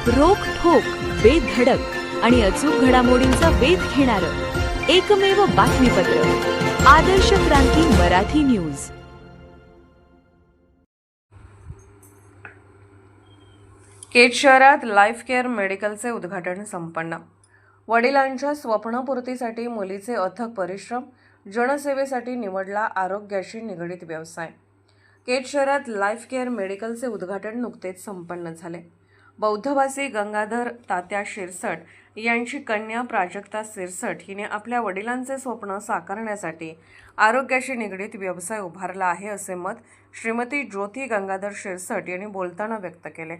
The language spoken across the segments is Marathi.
रोख ठोक बेधडक आणि अचूक घडामोडींचा वेध घेणारं एकमेव बातमीपत्र आदर्श क्रांती मराठी न्यूज। केज शहरात लाईफ केअर मेडिकलचे उद्घाटन संपन्न। वडिलांच्या स्वप्नपूर्तीसाठी मुलीचे अथक परिश्रम, जनसेवेसाठी निवडला आरोग्याशी निगडित व्यवसाय। केज शहरात लाईफ केअर मेडिकलचे उद्घाटन नुकतेच संपन्न झाले। बौद्धवासी गंगाधर तात्या शिरसट यांची कन्या प्राजक्ता शिरसट हिने आपल्या वडिलांचे स्वप्न साकारण्यासाठी आरोग्याशी निगडित व्यवसाय उभारला आहे, असे मत श्रीमती ज्योती गंगाधर शिरसट यांनी बोलताना व्यक्त केले।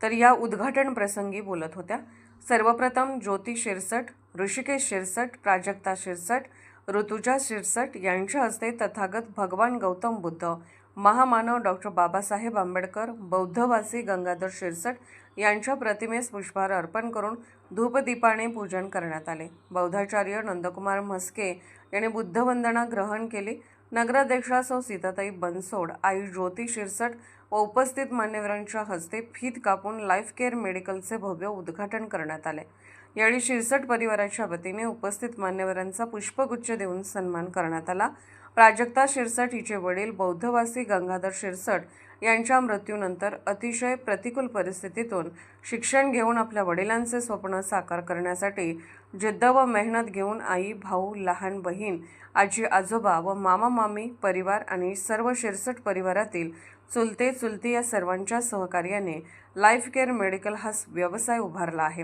तर या उद्घाटन प्रसंगी बोलत होत्या। सर्वप्रथम ज्योती शिरसट, ऋषिकेश शिरसट, प्राजक्ता शिरसट, ऋतुजा शिरसट यांच्या हस्ते तथागत भगवान गौतम बुद्ध, महामानव डॉक्टर बाबासाहेब आंबेडकर, बौद्धवासी गंगाधर शिरसट यांच्या प्रतिमेस पुष्पहार अर्पण करून धूपदीपाने पूजन करण्यात आले। बौद्धाचार्य नंदकुमार म्हस्के यांनी बुद्धवंदना ग्रहण केली। नगराध्यक्षा सौ सीताताई बनसोड, आई ज्योती शिरसट व उपस्थित मान्यवरांच्या हस्ते फीत कापून लाईफ केअर मेडिकलचे भव्य उद्घाटन करण्यात आले। यावेळी शिरसट परिवाराच्या वतीने उपस्थित मान्यवरांचा पुष्पगुच्छ देऊन सन्मान करण्यात आला। प्राजक्ता शिरसट हिचे वडील बौद्धवासी गंगाधर शिरसट यांच्या मृत्यूनंतर अतिशय प्रतिकूल परिस्थितीतून शिक्षण घेऊन आपल्या वडिलांचे स्वप्न साकार करण्यासाठी जिद्द व मेहनत घेऊन आई, भाऊ, लहान बहीण, आजी आजोबा व मामा मामी परिवार आणि सर्व शिरसट परिवारातील चुलते चुलती या सर्वांच्या सहकार्याने लाईफ केअर मेडिकल हा व्यवसाय उभारला आहे।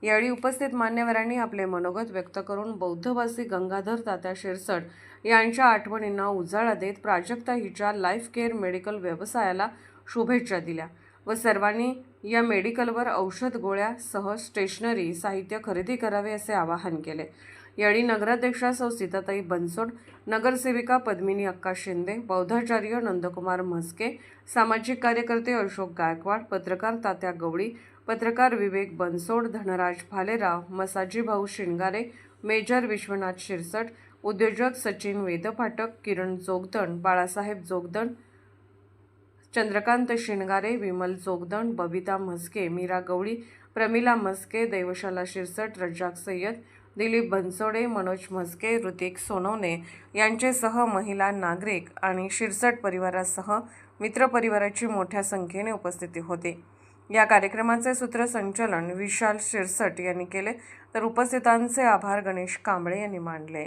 यावेळी उपस्थित मान्यवरांनी आपले मनोगत व्यक्त करून बौद्धवासी गंगाधर तात्या शिरसट यांच्या आठवणींना उजाळा देत प्राजक्ता हिच्या लाईफ केअर मेडिकल व्यवसायाला शुभेच्छा दिल्या व सर्वांनी या मेडिकलवर औषध गोळ्या सह स्टेशनरी साहित्य खरेदी करावे असे आवाहन केले। यावेळी नगराध्यक्षा सौ सीताताई बनसोड, नगरसेविका पद्मिनी अक्का शिंदे, बौद्धाचार्य नंदकुमार म्हस्के, सामाजिक कार्यकर्ते अशोक गायकवाड, पत्रकार तात्या गवळी, पत्रकार विवेक बनसोड, धनराज भालेराव, मसाजी भाऊ शिणगारे, मेजर विश्वनाथ शिरसट, उद्योजक सचिन वेदपाठक, किरण जोगदंड, बाळासाहेब जोगदंड, चंद्रकांत शिणगारे, विमल जोगदंड, बबिता म्हस्के, मीरा गवळी, प्रमिला म्हस्के, देवशाला शिरसट, रज्जाक सय्यद, दिलीप बनसोडे, मनोज म्हस्के, ऋतिक सोनवणे यांचेसह महिला, नागरिक आणि शिरसट परिवारासह मित्रपरिवाराची मोठ्या संख्येने उपस्थिती होती। या कार्यक्रमाचे सूत्रसंचालन विशाल शिरसट यांनी केले, तर उपस्थितांचे आभार गणेश कांबळे यांनी मानले।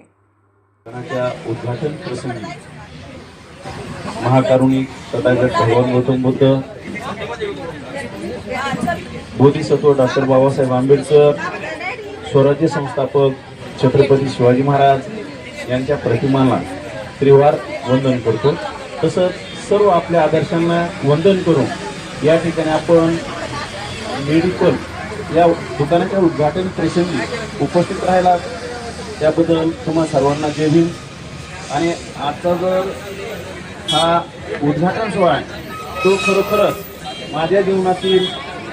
उद्घाटन प्रसंगी महाकारुणिक तथागत भगवान गौतम बुद्ध, बोधिसत्व डॉक्टर बाबासाहेब आंबेडकर, स्वराज्य संस्थापक छत्रपती शिवाजी महाराज यांच्या प्रतिमांना त्रिवार वंदन करतो। तसंच सर्व आपल्या आदर्शांना वंदन करून या ठिकाणी आपण मेडिकल या दुकानाच्या उद्घाटन प्रसंगी उपस्थित राहिला त्याबद्दल तुम्हा सर्वांना जय भीम। आणि आजचा जर हा उद्घाटन सोहळा आहे तो खरोखरच माझ्या जीवनातील,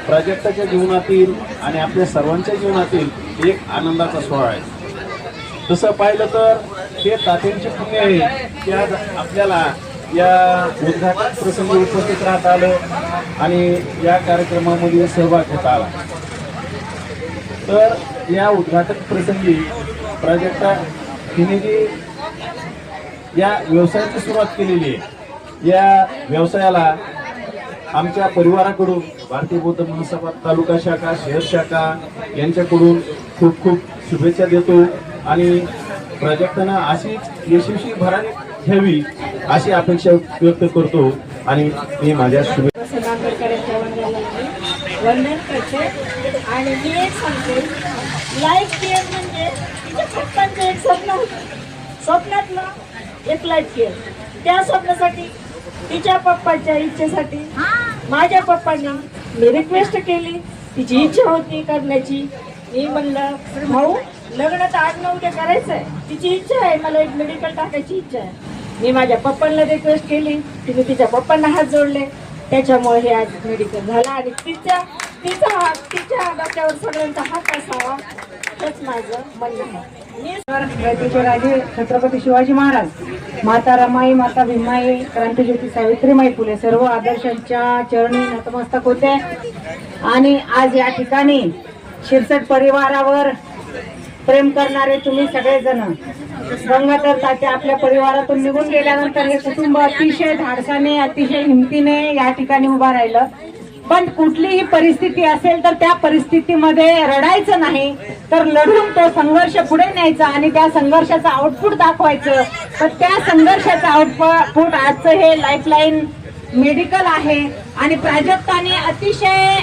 प्राजक्ताच्या जीवनातील आणि आपल्या सर्वांच्या जीवनातील एक आनंदाचा सोहळा आहे। तसं पाहिलं तर हे तात्यांचे पुण्य आहे की आज आपल्याला या उद्घाटन प्रसंगी उपस्थित राहता आलं आणि या कार्यक्रमामध्ये सहभाग घेता आला। तर या उद्घाटन प्रसंगी प्राजक्ता हिने जी या व्यवसायाची सुरुवात केलेली आहे, या व्यवसायाला आमच्या परिवाराकडून भारतीय बौद्ध महासभा तालुका शाखा, शहर शाखा यांच्याकडून खूप खूप शुभेच्छा देतो आणि प्राजक्तानं अशीच यशस्वी भरारी घ्यावी अशी अपेक्षा व्यक्त करतो आणि मी माझ्या शुभेच्छा वंदन करते। आणि मी एक सांगते, लाईफ केअर म्हणजे तिच्या पप्पांचं एक स्वप्न होतं, स्वप्नातलं एक लाईफ केअर। त्या स्वप्नासाठी, तिच्या पप्पाच्या इच्छेसाठी माझ्या पप्पांनी मी रिक्वेस्ट केली, तिची इच्छा होती करण्याची। मी म्हणलं भाऊ लग्न तर आज न उद्या करायचं आहे, तिची इच्छा आहे, मला एक मेडिकल टाकायची इच्छा आहे। मी माझ्या पप्पांना रिक्वेस्ट केली, तिने तिच्या पप्पांना हात जोडले, त्याच्यामुळे हे आज मेडिकल झालं। आणि तिच्या डोक्यावर सगळ्यांचा हात असावा हेच माझं म्हणणं आहे। राजे छत्रपती शिवाजी महाराज, माता रमाई, माता भीमाई, क्रांतिज्योती सावित्रीबाई फुले सर्व आदर्शांच्या चरणी नतमस्तक होते। आणि आज या ठिकाणी शिरसट परिवारावर प्रेम करणारे तुम्ही सगळेजण, गंगाधर तात्या आपल्या परिवारातून निघून गेल्यानंतर हे कुटुंब अतिशय धाडसाने, अतिशय हिमतीने या ठिकाणी उभा राहिलं. पण कुठलीही परिस्थिती असेल तर त्या परिस्थितीमध्ये रडायचं नाही, तर लढून तो संघर्ष पुढे न्यायचा आणि त्या संघर्षाचं आउटपुट दाखवायचं. तर त्या संघर्षाचं आउटपुट आजचं हे लाईफलाईन मेडिकल आहे. आणि प्राजक्ताने अतिशय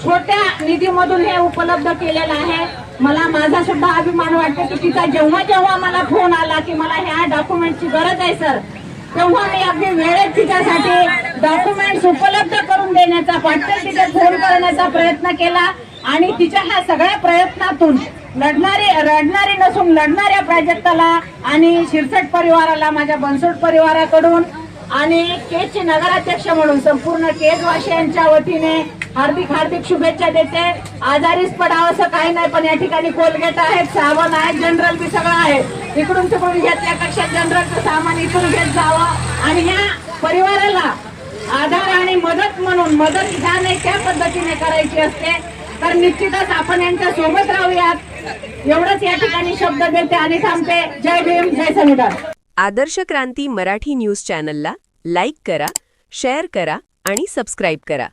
छोट्या निधीमधून हे उपलब्ध केलेलं आहे. मला माझा सुद्धा अभिमान वाटतो की तिचा जेव्हा मला फोन आला की मला ह्या डॉक्युमेंटची गरज आहे सर, तेव्हा मी अगदी वेळेत तिच्यासाठी डॉक्युमेंट्स उपलब्ध करून देण्याचा, पटकन तिथे फोन करण्याचा प्रयत्न केला. आणि तिच्या ह्या सगळ्या प्रयत्नातून रडणारी नसून लढणाऱ्या प्राजक्ताला आणि शिरसट परिवाराला, माझ्या बनसोड परिवाराकडून आणि केजचे नगराध्यक्ष म्हणून संपूर्ण केजवासियांच्या वतीने हार्दिक शुभेच्छा देते. आजारीच पडावं असं काही नाही, पण या ठिकाणी कोलगेट आहेत, साबण आहेत, जनरल बी सगळं आहे. इकडून तिकडून घेतल्यापेक्षा जनरलचं सामान इथून घेत जावं आणि ह्या परिवाराला आधार आणि मदत म्हणून मदत ह्या नाही त्या पद्धतीने करायची असते. तर निश्चितच आपण यांच्या सोबत राहूयात एवढंच या ठिकाणी शब्द देते आणि थांबते. जय भीम, जय संविधान. आदर्श क्रांती मराठी न्यूज चॅनलला लाईक करा, शेअर करा आणि सबस्क्राईब करा.